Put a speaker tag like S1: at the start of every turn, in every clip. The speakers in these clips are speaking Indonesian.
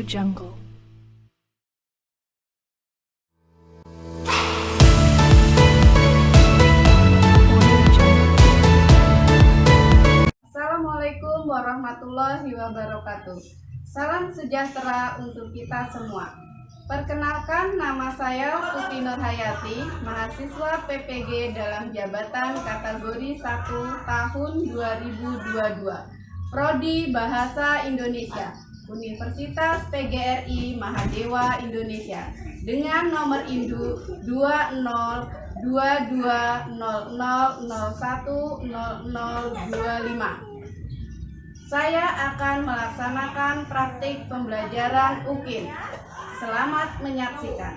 S1: Jungle.
S2: Assalamualaikum warahmatullahi wabarakatuh. Salam sejahtera untuk kita semua. Perkenalkan, nama saya Putri Nurhayati, mahasiswa PPG dalam jabatan kategori 1 tahun 2022, Prodi Bahasa Indonesia, Universitas PGRI Mahadewa Indonesia, dengan nomor induk 202200010025. Saya akan melaksanakan praktik pembelajaran UKIN. Selamat menyaksikan.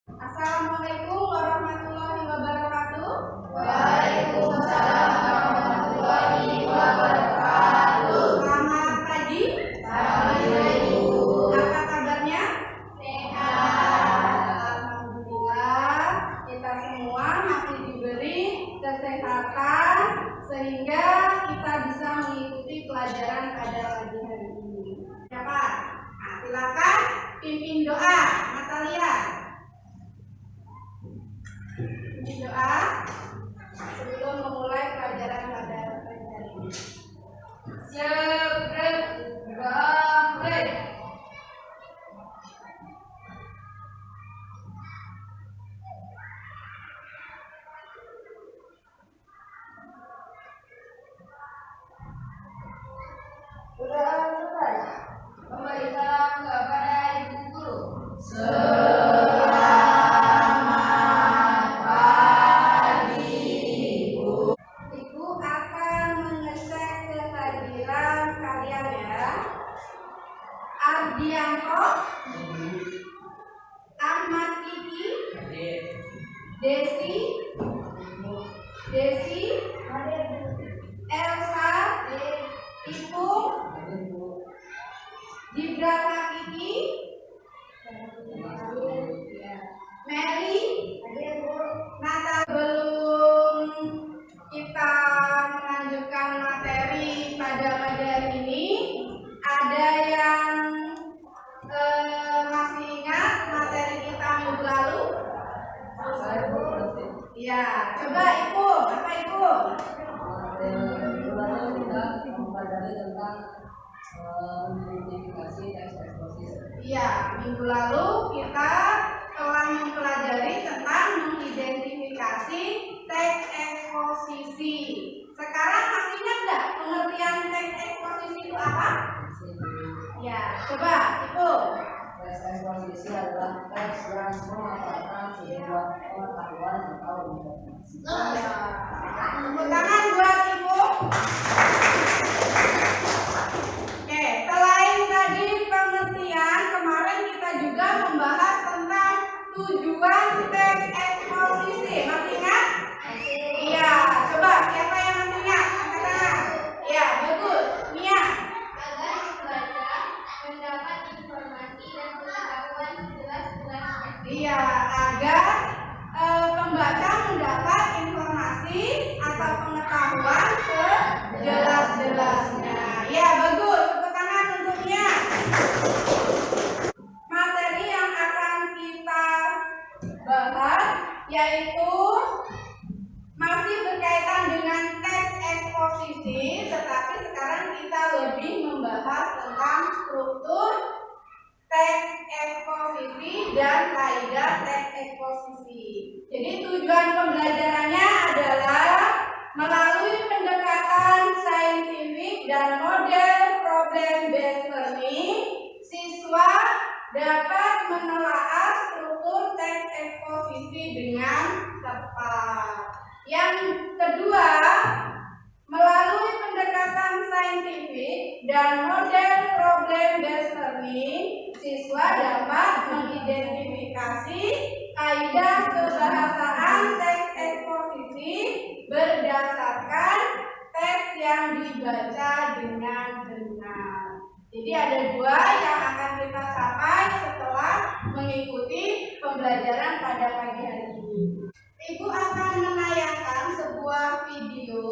S2: Assalamualaikum warahmatullahi wabarakatuh.
S3: Waalaikumsalam warahmatullahi wabarakatuh.
S2: Selamat pagi.
S3: Assalamualaikum.
S2: Apa kabarnya?
S3: Sehat.
S2: Alhamdulillah, kita semua masih diberi kesehatan sehingga kita bisa mengikuti pelajaran pada pagi hari ini. Siapa? Nah, silakan pimpin doa, Natalia. Pimpin doa sebelum memulai pelajaran pada pagi hari ini.
S3: Sudah selesai. Kembali salam kepada Ibu Guru.
S2: Ibu akan mengecek kehadiran kalian ya. Ardianto, Ahmad Kiki, Desi, Elsa, Ipung, Gibraltar Kiki, Mary, Nata. Sebelum kita melanjutkan materi pada pagi hari ini, ada yang masih ingat materi kita minggu lalu? Ya, coba Ibu, apa Ibu?
S3: Kita mempelajari tentang identifikasi teks eksposisi.
S2: Iya, minggu lalu kita telah mempelajari tentang mengidentifikasi teks eksposisi. Sekarang masih ingat nggak pengertian teks eksposisi itu apa? Ya, coba Ibu.
S3: Teks eksposisi adalah teks yang memaparkan sebuah pengetahuan atau informasi.
S2: Tepuk tangan buat Ibu. Oke, selain tadi pengertian, kemarin kita juga membahas tentang tujuan teks eksposisi. Masih ingat? Iya, coba siapa yang masih ingat? Angkat tangan. Iya, bagus. Mia.
S4: Agar pembaca mendapat informasi dan pengetahuan sejelas-jelasnya.
S2: Iya, agar pembaca mendapat informasi atau pengetahuan sejelas-jelasnya. Ya, bagus. Tepuk tangan untuknya. Materi yang akan kita bahas yaitu masih berkaitan dengan teks eksposisi, tetapi sekarang kita lebih membahas tentang struktur teks eksposisi dan kaidah teks eksposisi. Jadi tujuan pembelajarannya adalah melalui pendekatan saintifik dan model problem based learning, siswa dapat menelaah struktur teks eksposisi dengan tepat. Yang kedua, melalui pendekatan saintifik dan model problem based learning, siswa dapat mengidentifikasi kaidah kebahasaan teks eksposisi berdasarkan teks yang dibaca dengan benar. Jadi ada dua yang akan kita capai setelah mengikuti pembelajaran pada pagi hari ini. Ibu akan menayangkan sebuah video.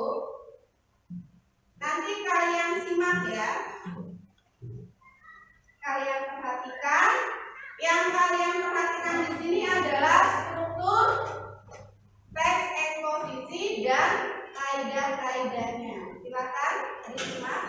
S2: Nanti kalian simak ya. perhatikan. Yang kalian perhatikan di sini adalah struktur teks eksposisi dan kaidah-kaidahnya. Silakan disimak.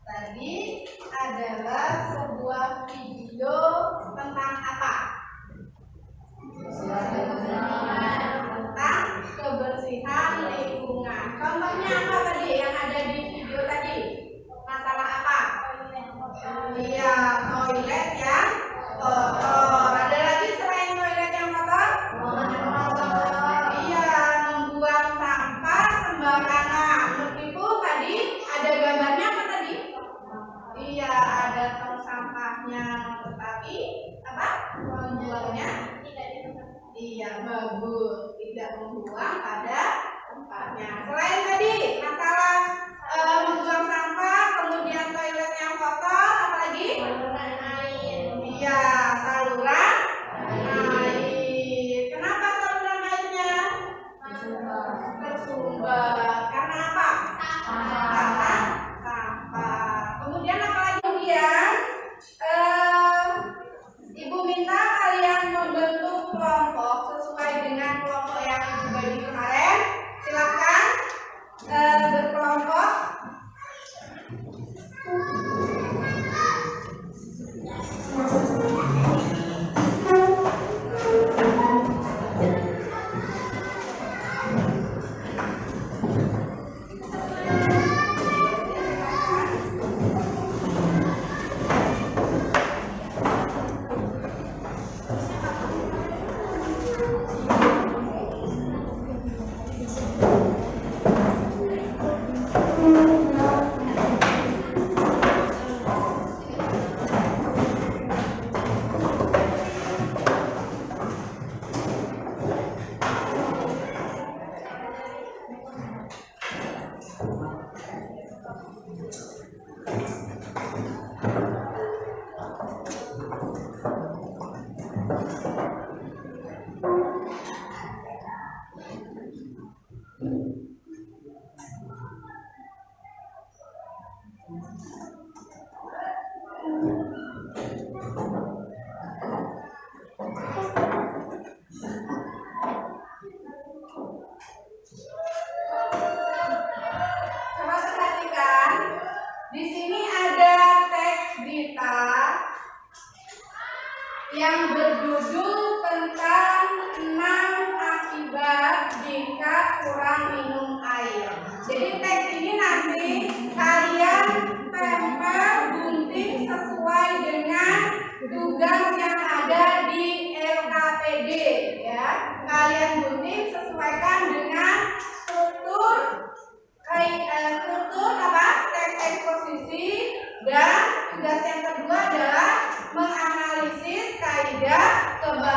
S2: Tadi adalah sebuah video tentang apa? Tentang kebersihan lingkungan. Contohnya apa tadi yang ada di video tadi? Masalah apa? Iya, toilet yang kotor. Ada lagi selain toilet yang kotor? Iya, membuang sampah sembarangan. Meskipun tadi ada gambarnya apa tadi? Iya, ada tong sampahnya, tetapi apa? Membuangnya iya bagus, tidak membuang pada tempatnya. Selain tadi masalah membuang sampah, kemudian toilet yang kotor, apa lagi? Iya, saluran air. Kenapa saluran airnya tersumbat? Karena apa? Karena sampah. Kemudian apa lagi? Kemudian Ibu minta kalian membentuk kelompok sesuai dengan kelompok yang Ibu bagi kemarin. Silakan berkelompok. Coba perhatikan, di sini ada teks berita yang berjudul tentang 6 akibat jika kurang minum air. Jadi teks ini nanti kalian tempel gunting sesuai dengan tugas yang ada di LKPD ya. Kalian gunting sesuaikan dengan struktur apa? Teks eksposisi, dan tugas yang kedua adalah menganalisis kaidah kebajikan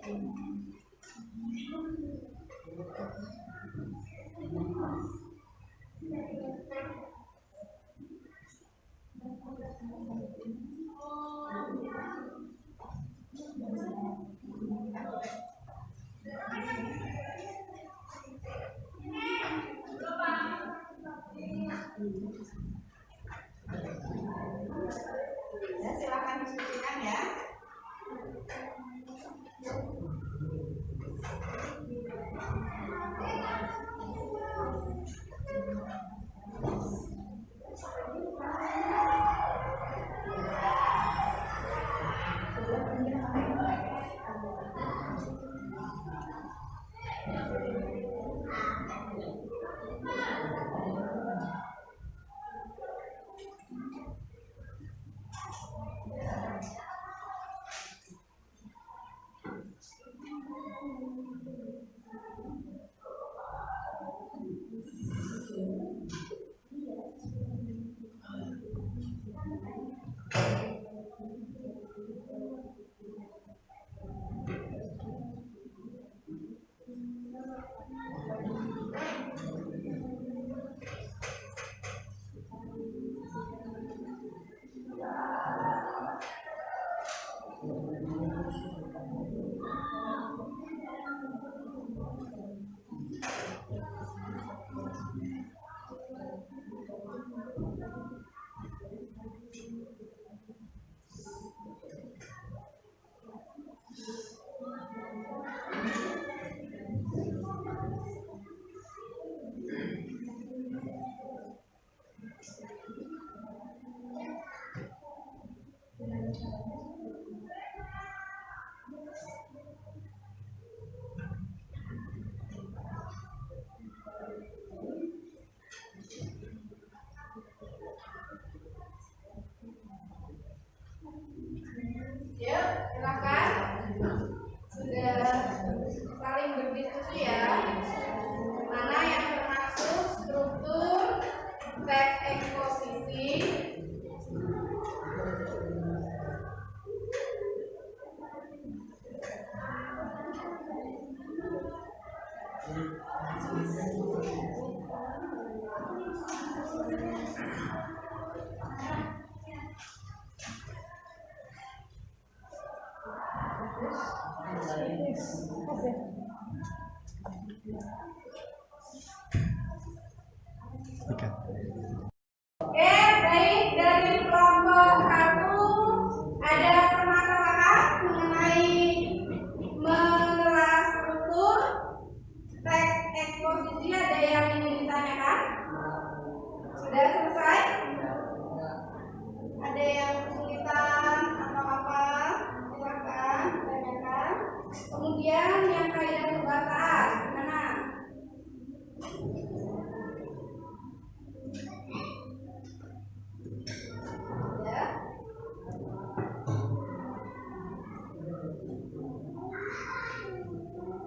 S2: Ya, silakan diskusikan ya. Yuk, silakan. Sudah saling berdiskusi ya. Mana yang termasuk struktur teks eksposisi? Oke, baik, dari kelompok 1 ada permasalahan mengenai mengelola struktur teks eksposisi, ada yang ingin ditanyakan? Sudah selesai? Ada yang kesulitan atau apa? Silakan tanyakan. Kemudian yang kaidah kebahasaan, gimana?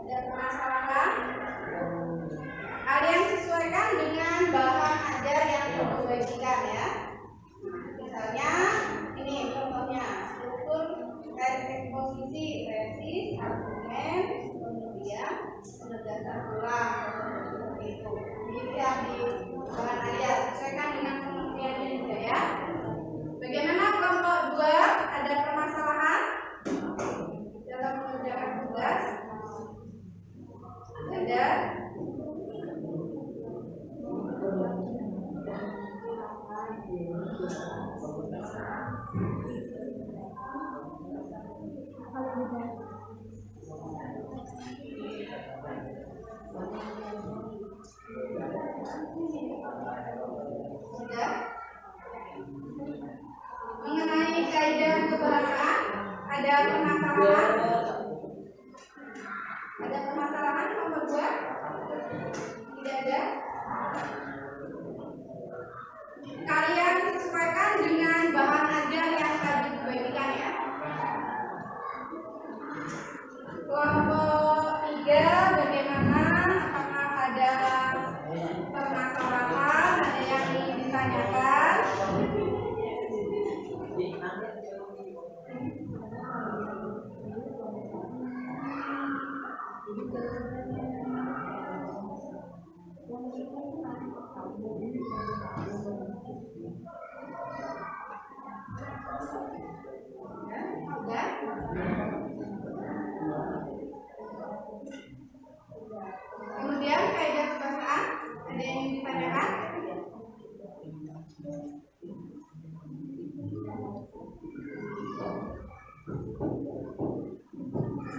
S2: Ada permasalahan? Ada yang sesuaikan dengan bahan ajar yang kamu bagikan ya. Misalnya ini contohnya struktur teks eksposisi, tesis, argumen, kemudian penegasan ulang seperti itu. Dilihat di bahan ajar, sesuaikan dengan pengertiannya juga ya. Bagaimana kelompok 2? Ada permasalahan dalam mengerjakan tugas? Ada? Sudah? Mengenai kaidah kebahasaan, ada permasalahan? Ada permasalahan nomor 2? Tidak ada? Kalian sesuaikan dengan bahan ajar yang tadi dibagikan ya. Kelompok 3 bagaimana? Apakah ada permasalahan? Ada yang ingin ditanyakan?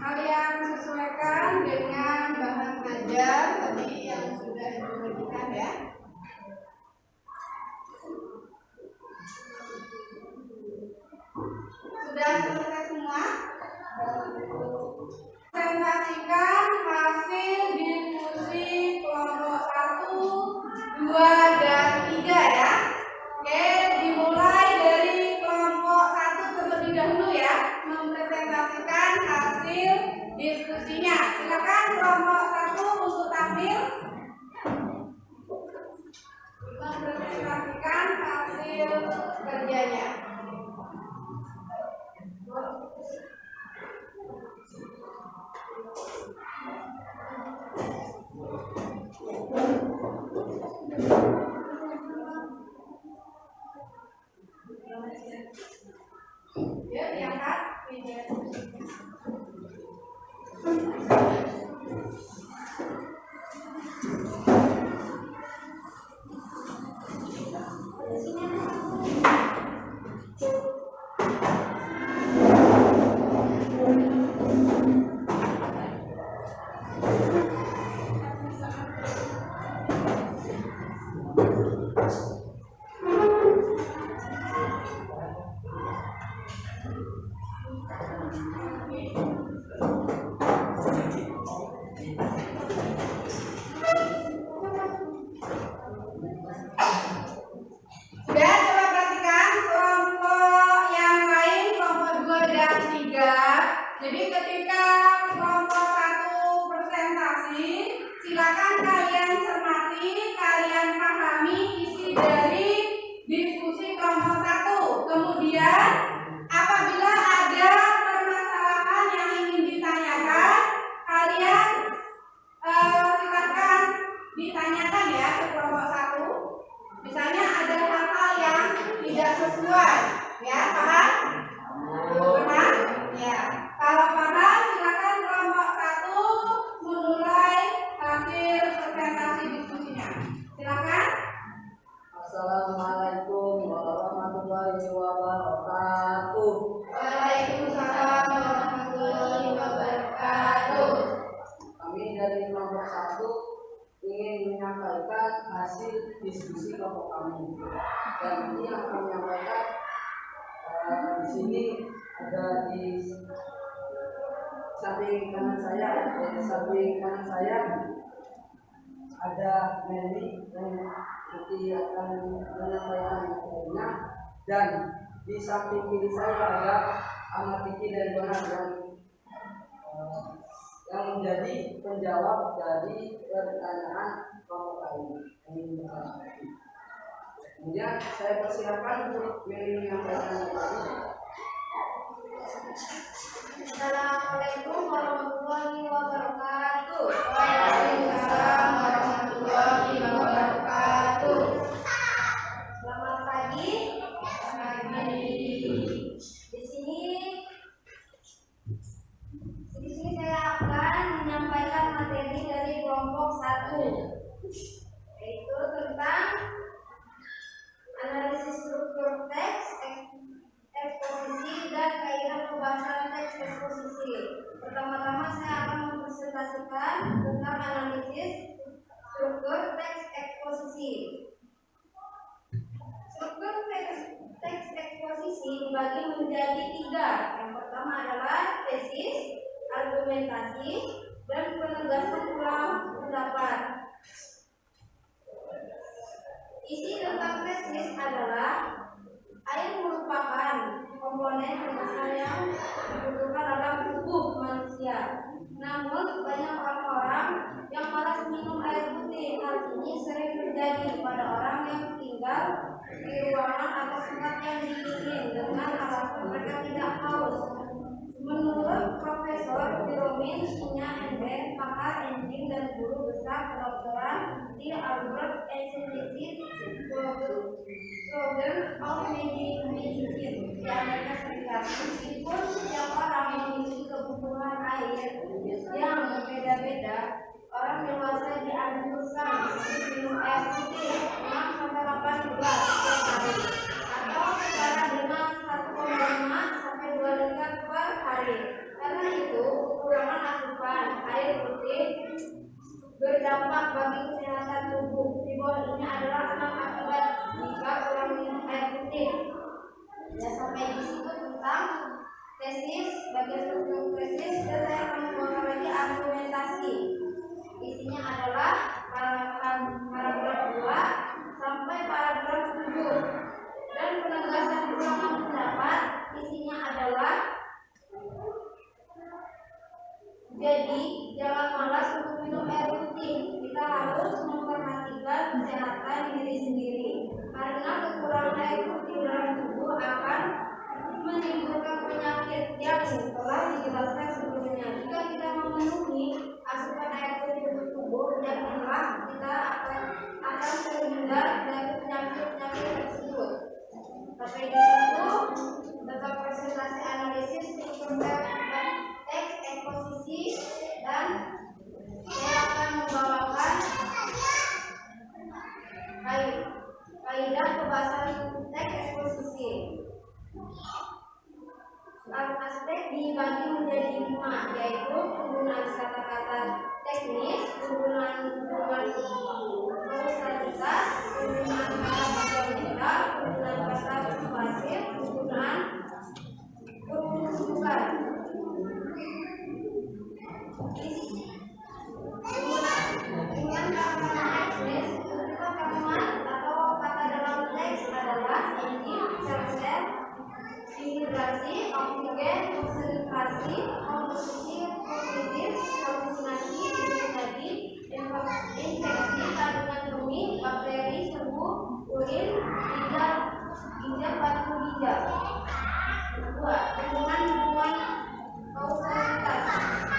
S2: Kalian sesuaikan dengan bahan ajar tadi yang sudah diberikan ya. Sudah selesai semua? Presentasikan hasil diskusi kelompok 1, 2, dan 3 ya. Oke, dimulai dari kelompok 1 terlebih dahulu ya, mempresentasikan hasil diskusinya. Silakan kelompok 1 untuk tampil mempresentasikan hasil kerjanya. Ya, diangkat. Sudah, coba perhatikan kelompok yang lain, kelompok 2 dan 3. Jadi ketika kelompok 1 presentasi, silakan kalian cermati, kalian pahami isi dari diskusi kelompok 1. Kemudian apabila ada permasalahan yang ingin ditanyakan, kalian silakan ditanyakan ya ke kelompok 1. Misalnya ada hal-hal yang tidak sesuai, ya paham? Paham? Ya. Kalau paham, silakan kelompok 1 memulai hasil presentasi diskusinya. Silakan.
S3: Assalamualaikum warahmatullahi wabarakatuh.
S2: Waalaikumsalam warahmatullahi wabarakatuh.
S3: Kami dari kelompok 1 ingin menyampaikan hasil diskusi kelompok kami. Dan ini yang kami menyampaikan di sini ada di samping kanan saya, ada Meli yang nanti akan menyampaikan materinya, dan di samping kiri saya ada Ahmad Kiki dan Bonar yang menjadi penjawab dari pertanyaan kelompok ini. Kemudian saya persilakan untuk Meli menyampaikan materi.
S4: Assalamualaikum warahmatullahi wabarakatuh.
S2: Waalaikumsalam warahmatullahi wabarakatuh.
S4: Selamat pagi. Di sini saya akan menyampaikan materi dari kelompok 1, yaitu tentang analisis struktur teks, eksposisi, dan kaidah pembahasan teks eksposisi. Pertama-tama saya akan mempresentasikan tentang analisis struktur teks eksposisi. Struktur teks eksposisi dibagi menjadi 3. Yang pertama adalah tesis, argumentasi, dan penegasan ulang pendapat. Isi tentang tesis adalah air merupakan komponen dasar yang dibutuhkan dalam tubuh manusia. Namun banyak orang-orang yang malas minum air putih. Hal ini sering terjadi pada orang yang tinggal di ruangan atau tempat yang dingin dengan alasan mereka tidak haus. Menurut Profesor Piromin Sinya-Endeng, pakar enzim dan guru besar kedokteran di Albert Einstein Program of Medicine di Amerika Serikat, meskipun setiap orang memiliki kebutuhan air yang berbeda-beda, orang dewasa dianjurkan minum air putih 6-8 gelas setiap hari, atau setara dengan 1,5 sampai 2 liter per hari. Karena itu ukuran tesis, bagian struktur tesis, dan saya akan membawakan lagi argumentasi. Isinya adalah paragraf 2 sampai paragraf 7. Dan penegasan ulangan pendapat isinya adalah, jadi jangan malas untuk minum air putih. Kita harus memperhatikan kesehatan diri sendiri, karena kekurangan air putih dalam tubuh akan menimbulkan penyakit yang telah dijelaskan sebelumnya. Jika kita memenuhi asupan air putih untuk tubuh, yakinlah kita akan terhindar dari penyakit-penyakit tersebut. Sampai di situ tentang presentasi analisis struktur teks eksposisi, dan saya akan membawakan kaidah pembahasan teks eksposisi. Aspek dibagi menjadi 5, yaitu penggunaan kata-kata teknis, penggunaan kausalitas, penggunaan kata fundamental, penggunaan kata persuasif, penggunaan kerujukan. Penggunaan kata-kata teknis, untuk kalimat atau kata dalam teks adalah engine, sel-sel, integrasi, oksigen, konsentrasi, komposisi, kognitif, halusinasi, imunisasi, infeksi, kandungan kemih, bakteri, serbu, urin, ginjal, batu ginjal. 2. Hubungan kausalitas.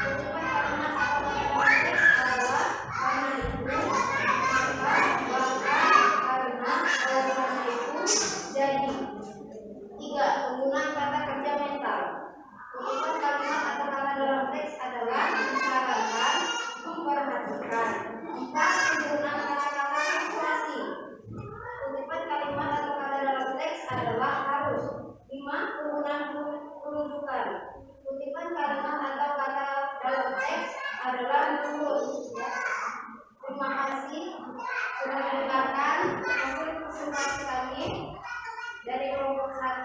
S4: Hubungan kalimat atau kata teks adalah karena itu, maka, bahkan, karena, oleh karena itu, jadi. 3. Penggunaan kata kerja mental. Penggunaan kalimat atau kata dalam teks adalah disarankan, memperhatikan. 4. Penggunaan kata-kata persuasi. Kutipan kalimat atau kata dalam teks adalah harus. 5. Penggunaan kerujukan. Kutipan kalimat atau kata dalam teks adalah menurut. Terima kasih sudah mendengarkan hasil presentasi kami dari kelompok 1.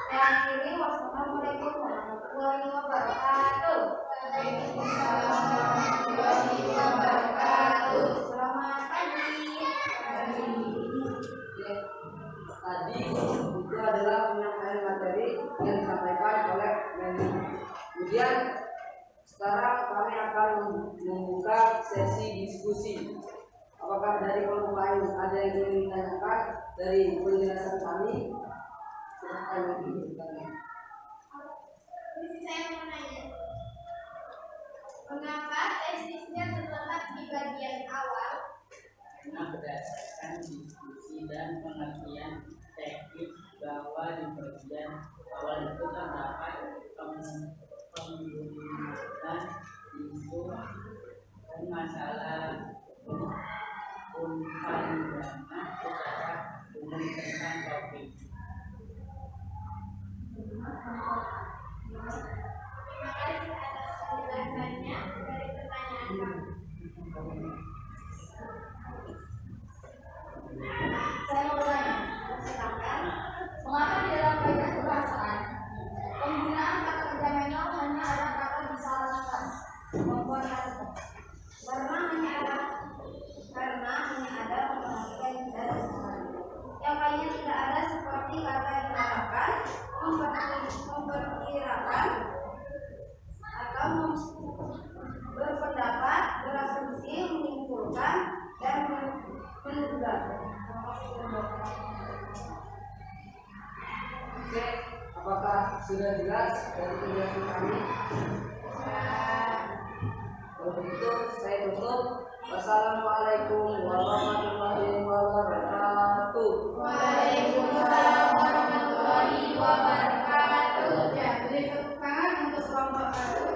S4: Saya akhiri. Wassalamualaikum warahmatullahi wabarakatuh. Waalaikumsalam warahmatullahi wabarakatuh. Selamat pagi.
S3: Tadi itu adalah penyampaian materi yang disampaikan oleh Meli. Kemudian sekarang kami akan membuka sesi diskusi. Apakah dari kelompok lain ada yang ingin ditanyakan dari penjelasan kami? Silakan bertanya.
S4: Saya mau nanya, mengapa tesisnya terletak di bagian awal?
S1: Karena berdasarkan diskusi dan pengertian teknis bahwa di bagian awal itu terdapat penggunaan isu dan masalah umpan dana secara umum tentang topik.
S4: Terima kasih atas penjelasannya. Dari pertanyaan kami, saya mau tanya, silakan. Mengapa di dalam kaidah perasaan penggunaan kata kerja manual hanya ada kata disarankan, memperhatikan? Karena hanya ada memperhatikan dan yang lainnya tidak ada, seperti kata diharapkan, memperkirakan, atau berpendapat, berasumsi, menyimpulkan, dan menduga.
S3: Oke, apakah sudah jelas dari penjelasan kami? Kalau begitu saya tutup. Wassalamualaikum warahmatullahi wabarakatuh.
S4: Waalaikumsalam warahmatullahi wabarakatuh. Ya, beri tepuk tangan untuk kelompok 1.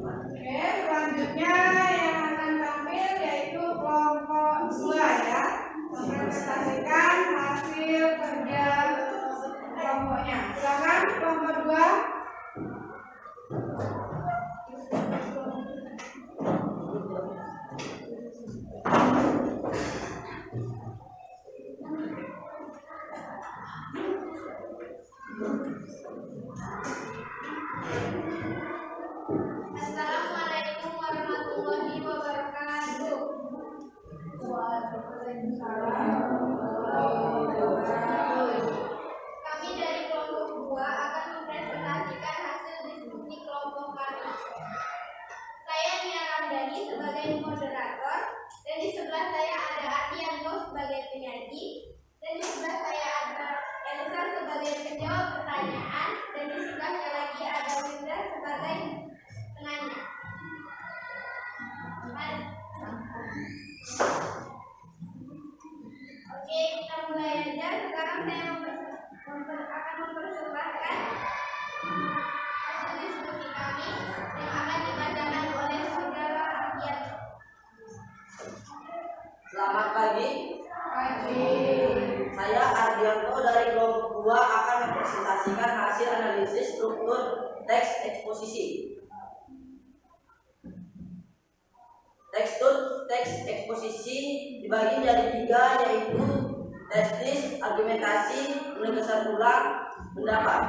S2: Oke, selanjutnya yang akan tampil yaitu kelompok 2 ya, mempresentasikan hasil kerja
S4: Assalamualaikum warahmatullahi wabarakatuh. Kami dari kelompok 2 akan mempresentasikan hasil diskusi kelompok kami. Saya Nia Ramdhani sebagai moderator, dan di sebelah saya ada Ardianto sebagai penyaji, dan di sebelah saya ada Elsa sebagai penjawab pertanyaan, dan di sebelahnya lagi ada Winda sebagai penanya. Oke, kita mulai aja. Sekarang saya akan mempersembahkan hasil diskusi kami yang akan dibacakan oleh saudara Ardianto.
S3: Selamat pagi. Saya Ardianto dari kelompok 2 akan mempresentasikan hasil analisis struktur teks eksposisi. Tekstur teks eksposisi dibagi menjadi 3, yaitu testis, argumentasi, penegasan ulang, pendapat.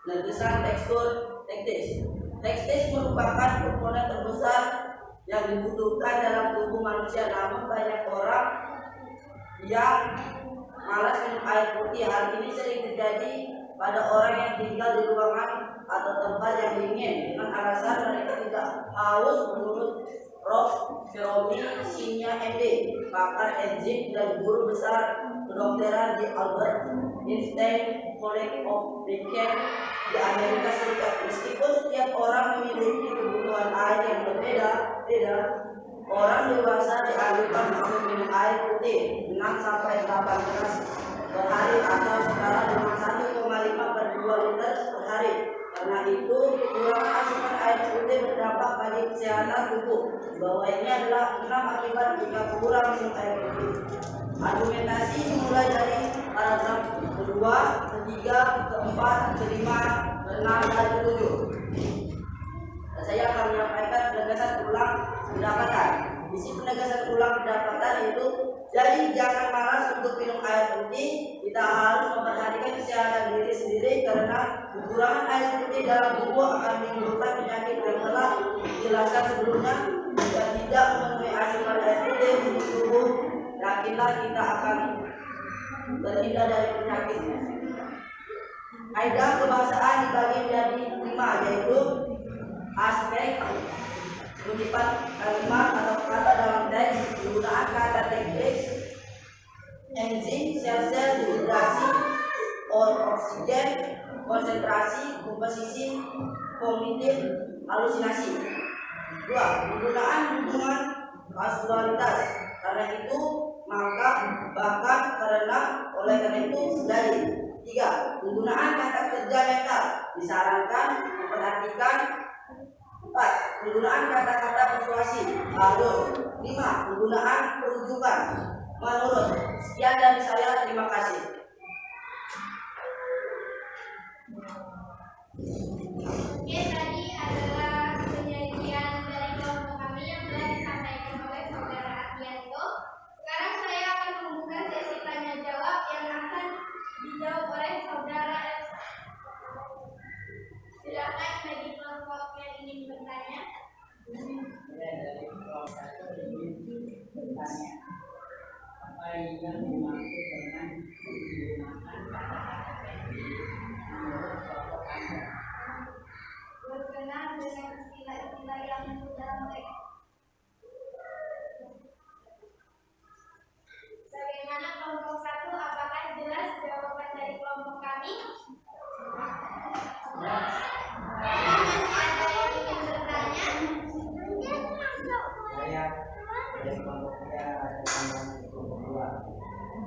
S3: Penegasan tekstur testis. Testis merupakan komponen terbesar yang dibutuhkan dalam tubuh manusia, namun banyak orang yang malas minum air putih. Hal ini sering terjadi pada orang yang tinggal di ruangan atau tempat yang dingin dengan alasan mereka tidak haus. Menurut Prof. Feromi Sinya MD, pakar enzim dan guru besar kedokteran di Albert Einstein College of Medicine di Amerika Serikat, meskipun setiap orang memiliki kebutuhan air yang berbeda-beda, orang dewasa dianjurkan untuk minum air putih 6-8 gelas per hari atau setara dengan 1,5/2 liter per hari. Karena itu, kekurangan asupan air putih berdampak bagi kesehatan tubuh. Di bawah ini adalah 6 akibat jika kurang minum air putih. Argumentasi dimulai dari paragraf kedua, ketiga, keempat, kelima, keenam, dan ketujuh. Dan saya akan menyampaikan penegasan ulang pendapatan. Isi penegasan ulang pendapatan itu, jadi jangan malas untuk minum air putih. Kita harus memperhatikan kesehatan diri sendiri karena kekurangan air putih dalam tubuh akan menimbulkan penyakit yang telah dijelaskan sebelumnya. Jika tidak memenuhi asupan air putih di tubuh, yakinlah kita akan terhindar dari penyakitnya. Kaidah kebahasaan dibagi menjadi 5, yaitu aspek kutipan kalimat atau kata dalam teks, penggunaan kata teks, enzim, sel-sel, dehidrasi, oksigen, konsentrasi, komposisi, kognitif, halusinasi. 2. Penggunaan hubungan kausalitas. Karena itu, maka, bahkan, karena, oleh karena itu, dari. 3. Penggunaan kata kerja mental. Disarankan memperhatikan. 4. Penggunaan kata-kata persuasi harus. 5. Penggunaan perujukan menurut. Sekian dari saya, terima kasih.
S4: Oke, tadi adalah penyajian dari kelompok kami yang telah disampaikan oleh saudara Ardianto. Sekarang saya akan membuka sesi tanya jawab yang akan dijawab oleh saudara Elsa. Silakan bagi kelompok yang ingin bertanya.
S1: Dari kelompok 1 ingin bertanya, apa yang dimaksud dengan menggunakan kata-kata teknis menurut kelompok Anda?
S4: Berkenaan dengan istilah-istilah yang dalam teks. Bagaimana kelompok 1? Apakah jelas jawaban dari kelompok kami? Ada yang ingin bertanya?
S1: Saya dari kelompok 3 ada tambahan kelompok 2.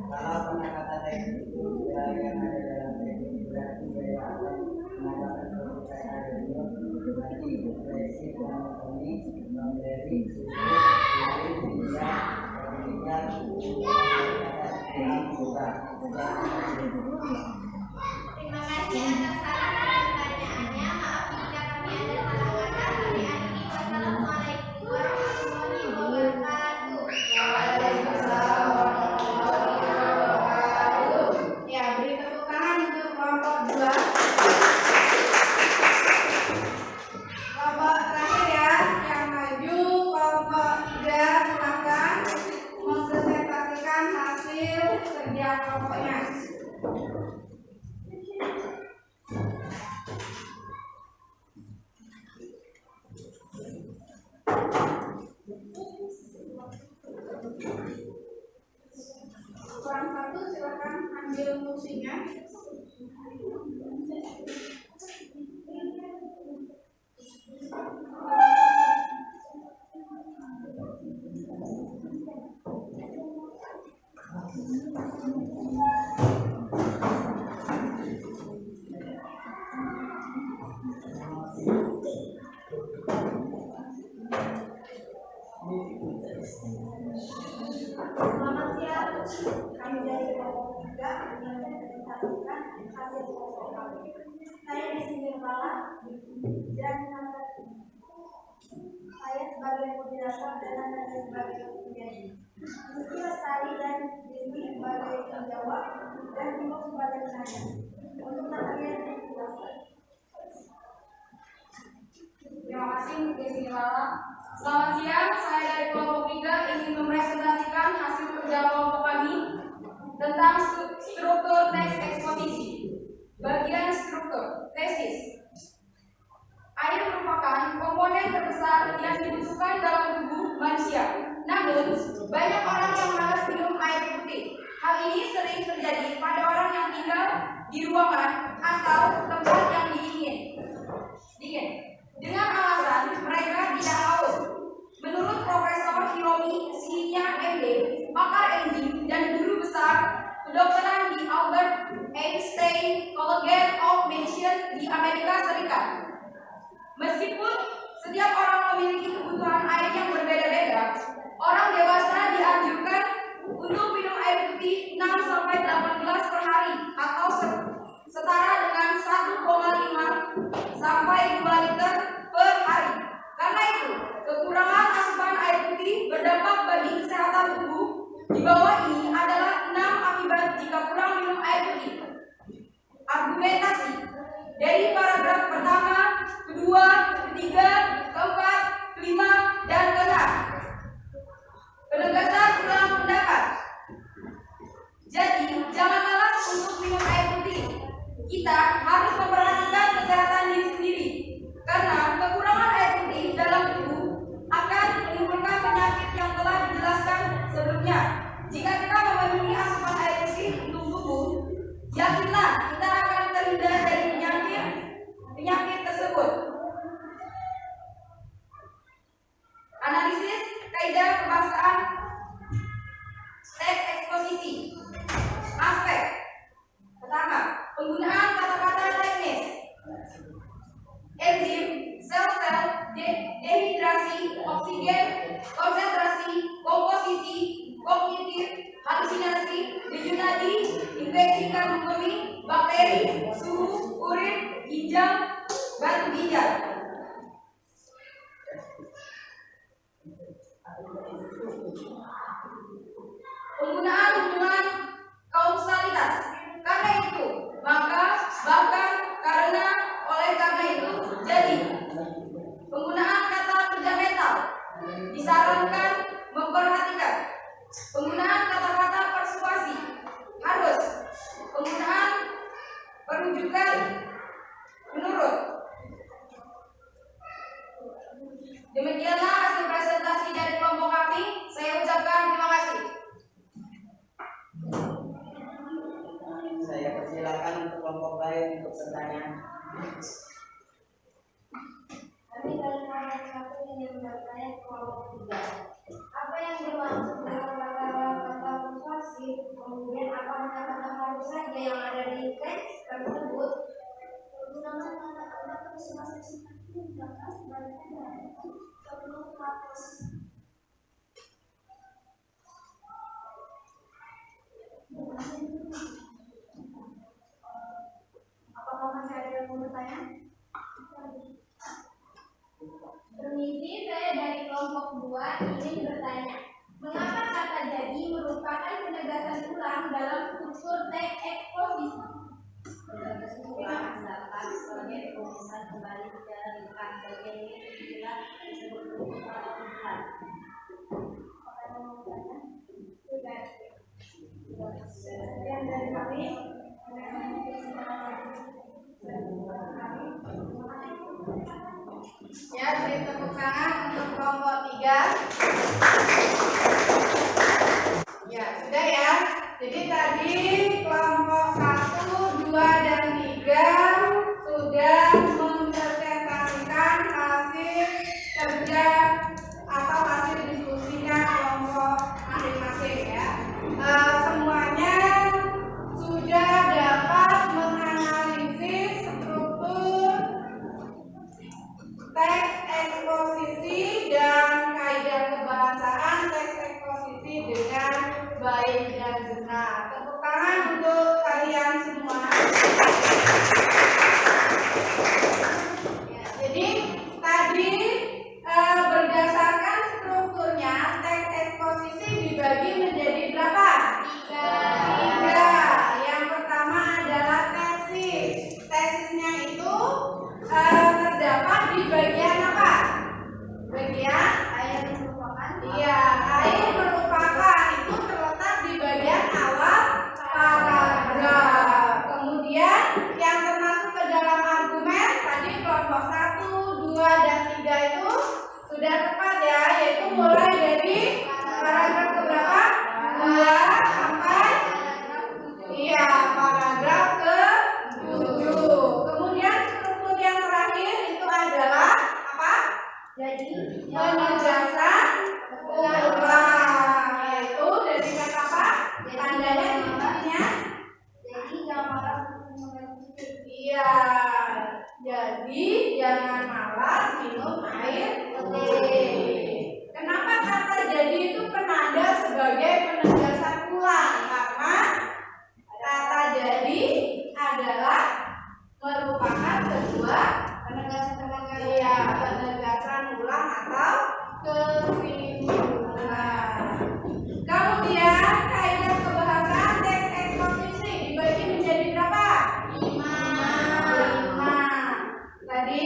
S1: Kalau kata-kata teknis itu yang ada dalam teknis berarti saya akan menambahkan kepercayaan radio, berarti prinsip dan teknik memberi susu dari bisa dalam juga.
S4: Terima kasih atas saran dan pertanyaannya. Maaf jika kami ada salah kata. Kami akhiri. Wassalamualaikum warahmatullahi wabarakatuh.
S2: Waalaikumsalam warahmatullahi wabarakatuh. kerja kelompoknya. Kurang satu, silakan ambil fungsinya.
S4: Selamat siang, kami dari kelompok 3 ingin mempresentasikan hasil kelompok kami. Saya di sini kepala dan saya sebagai moderator dan saya sebagai penyanyi. Meski Lestari dan Dini sebagai penjawab dan Timo sebagai penanya. Untuk materi yang dijelaskan.
S2: Terima kasih di sini Lala. Selamat siang, saya dari kelompok 3 ingin mempresentasikan hasil kerja kelompok kami tentang struktur teks eksposisi. Bagian struktur tesis. Air merupakan komponen terbesar yang dibutuhkan dalam tubuh manusia. Namun, banyak orang yang malas minum air putih. Hal ini sering terjadi pada orang yang tinggal di ruangan atau tempat yang dingin. Dengan alasan mereka tidak haus. Menurut Profesor Hiromi Shinya MD, pakar enzim dan guru besar kedokteran di Albert Einstein College of Medicine di Amerika Serikat, meskipun setiap orang memiliki kebutuhan air yang berbeda-beda, orang dewasa dianjurkan untuk minum air putih 6-8 gelas per hari atau setara dengan 1,5 sampai 2 liter per hari. Karena itu, kekurangan asupan air putih berdampak bagi kesehatan tubuh. Di bawah ini adalah 6 akibat jika kurang minum air putih. Argumentasi dari paragraf pertama, kedua, ketiga, keempat, kelima, dan keenam. Penegasan ulang pendapat. Jadi, jangan malas untuk minum air putih. Kita harus memperhatikan kesehatan diri sendiri, karena kekurangan air putih dalam tubuh akan menimbulkan penyakit yang telah dijelaskan sebelumnya. Jika kita memenuhi asupan air putih untuk tubuh, yakinlah kita akan terhindar dari penyakit tersebut. Analisis kaidah kebangsaan teks eksposisi. Aspek pertama, penggunaan kata-kata teknis. Enzim, sel-sel, dehidrasi, oksigen, konsentrasi, komposisi, kognitif, halusinasi, denyut nadi, infeksi karbon, bakteri, suhu, urin, ginjal, batu ginjal. Penggunaan hubungan kausalitas. Karena itu, maka, bahkan, karena, oleh karena itu, jadi. Penggunaan kata kerja mental. Disarankan memperhatikan. Penggunaan kata-kata persuasi. Harus. Penggunaan perujukan menurut. Demikianlah hasil presentasi dari kelompok kami. Saya ucapkan terima kasih.
S1: Saya persilakan untuk kelompok lain untuk bertanya.
S4: Kami dari kelompok 1 ingin bertanya ke kelompok 3. Apa yang dimaksud dengan kata-kata persuasi? Kemudian apakah kata-kata saja yang ada di teks tersebut? Penggunaan kata-kata persuasi seperti menjelaskan sebaliknya sebelum hapus. Apakah masih ada yang mau bertanya? Permisi, saya dari kelompok 2 ingin bertanya, mengapa kata jadi merupakan penegasan ulang dalam struktur teks eksposisi?
S5: Penegasan ulang dapat sebagai perubahan kembali dari bagian ini istilah disebut perubahan.
S4: Sudah.
S2: Sekian dari kami. Ya, beri tepuk tangan untuk kelompok 3. Ya, sudah ya. Jadi tadi kelompok 1, 2, dan 3 sudah mempresentasikan hasil kerja atau hasil diskusinya kelompok masing-masing ya. Semuanya sudah dapat menganalisis struktur teks eksposisi dan kaidah kebahasaan teks eksposisi dengan baik dan benar. Tepuk tangan untuk kalian semua. Ya, jadi tadi berdasarkan strukturnya teks eksposisi dibagi menjadi berapa? 3. Yang pertama adalah tesis. Tesisnya itu terdapat di bagian apa? Bagian
S4: Air merupakan
S2: iya, air merupakan itu terletak di bagian awal paragraf. Kemudian yang termasuk ke dalam argumen tadi kelompok 1, 2, dan 3 itu sudah tepat ya, yaitu mulai dari paragraf keberapa? 2 sampai iya paragraf ke-7. Kemudian struktur yang terakhir itu adalah apa?
S4: jadi
S2: Penegasan ulang, yaitu dari kata apa? Tandanya titiknya.
S4: jadi jangan malas
S2: Iya. Jadi jangan malas minum air putih. Kenapa kata jadi itu penanda sebagai penegasan ulang? Karena kata jadi adalah merupakan sebuah penegasan ulang atau kesimpulan. Kemudian kaidah kebahasaan teks eksposisi dibagi menjadi berapa? 5. Tadi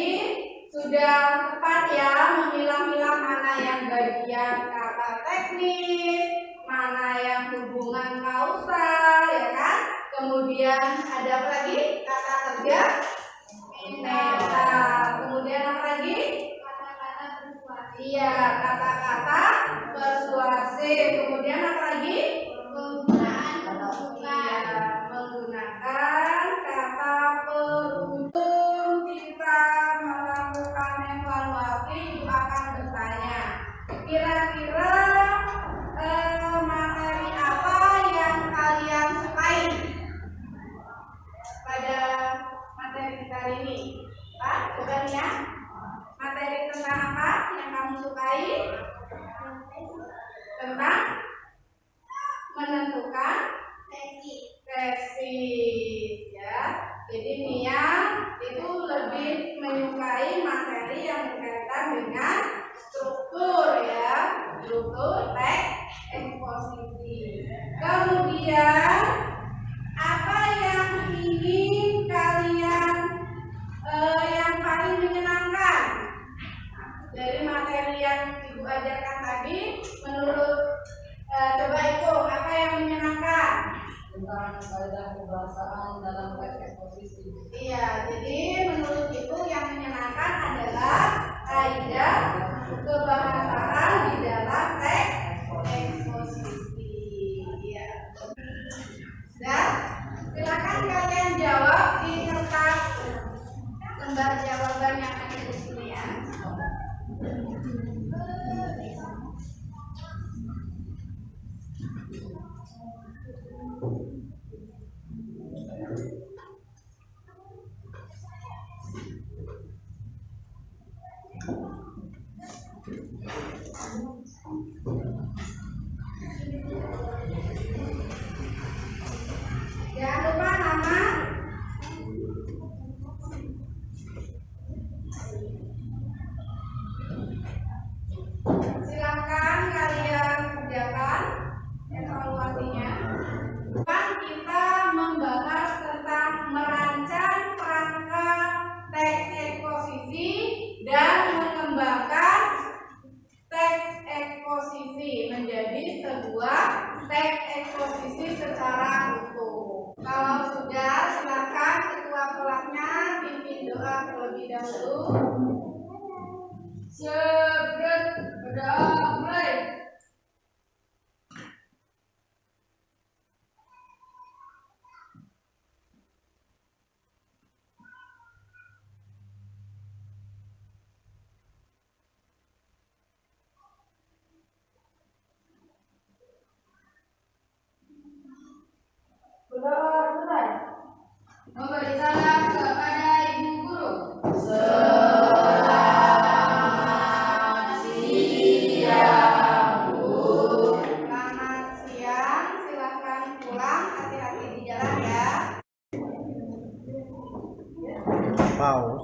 S2: sudah tepat ya memilah-milah mana yang bagian kata teknis, mana yang hubungan kausal, ya kan? Kemudian ada apa lagi? Kata kerja meta. Kemudian apa lagi?
S4: kata-kata persuasi
S2: Iya, kata-kata persuasif. Kemudian apa lagi?
S4: penggunaan
S2: Iya,
S4: pembukaan
S2: menggunakan kata penuntung. Kita melakukan evaluasi itu akan bertanya, kira-kira materi apa yang kalian sukai pada materi kita hari ini? Pak, coba ya. Materi tentang apa yang kamu sukai? Tentang menentukan tesis ya. Jadi Mia itu lebih menyukai materi yang berkaitan dengan struktur ya, struktur teks eksposisi. Kemudian apa yang ingin kalian yang paling menyenangkan dari materi yang Ibu ajarkan tadi? Menurut coba itu apa yang menyenangkan?
S3: Tentang kaidah kebahasaan dalam teks eksposisi.
S2: Iya, jadi menurut itu yang menyenangkan adalah kaidah kebahasaan di dalam teks eksposisi. Iya. Sudah? Silakan kalian jawab di kertas lembar jawaban yang ada di sini ya. Jangan lupa nama. Silakan kalian kerjakan evaluasinya. Kan kita membahas tentang merancang perangkat teks eksposisi dan mengembangkan teks eksposisi menjadi sebuah teks eksposisi secara utuh. Kalau sudah, silakan ketua kelasnya pimpin doa terlebih dahulu. Sebelum berdoa mulai. Berdoa mulai. Memberi salam kepada ibu guru. Selamat siang, Bu. Selamat siang. Silakan pulang. Hati-hati di jalan ya.
S1: Paus.